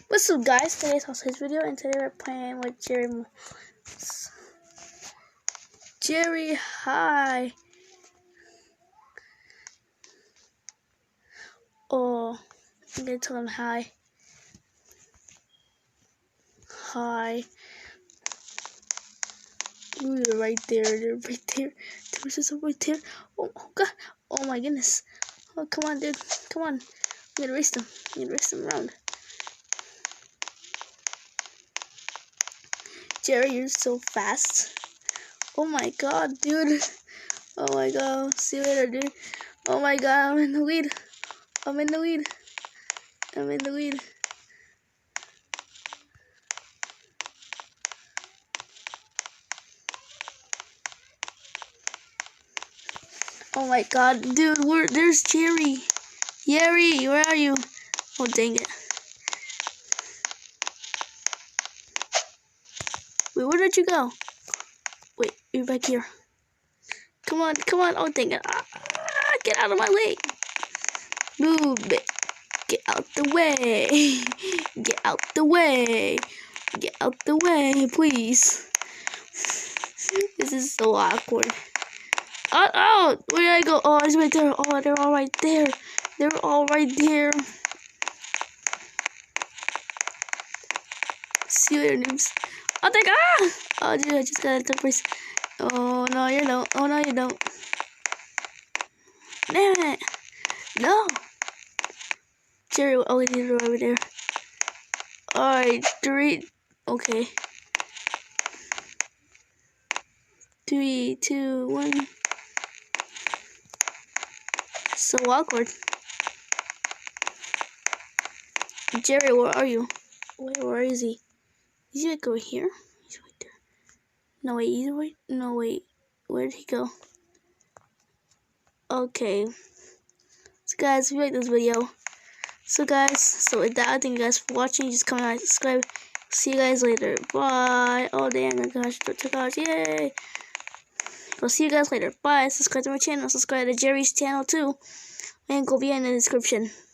What's up, guys? Today's his video, and today we're playing with Jerry. Hi. Oh, I'm gonna tell him hi. Hi. Ooh, they're right there. They're right there. There's some right there. Oh God. Oh my goodness. Oh, come on, dude. Come on. I'm gonna race them. I'm gonna race them around. Jerry, you're so fast. Oh my God, dude. Oh my God. See you later, dude. Oh my God, I'm in the lead. I'm in the lead. I'm in the lead. Oh my God, dude, there's Jerry. Jerry, where are you? Oh, dang it. Wait, where did you go? Wait, you're back here. Come on, come on. Oh, dang it. Get out of my way. Move it. Get out the way. Get out the way. Get out the way, please. This is so awkward. Oh, where did I go? Oh, it's right there. Oh, they're all right there. They're all right there. See you later, noobs. Oh, thank God. Oh, dude, I just got into place. Oh, no, you don't. Oh, no, you don't. Damn it. No. Jerry, oh, we need it over there. Alright, 3. Okay. 3, 2, 1. So awkward. Jerry, where are you? Wait, where is he? Is he like over here? He's right there. No, wait, he's right. No, wait. Where did he go? Okay. So, guys, if you like this video. So, guys, so with that, thank you guys for watching. Just comment, like, subscribe. See you guys later. Bye. Oh, damn, my gosh. 2 Yay. I'll see you guys later. Bye. Subscribe to my channel. Subscribe to Jerry's channel, too. Link will be in the description.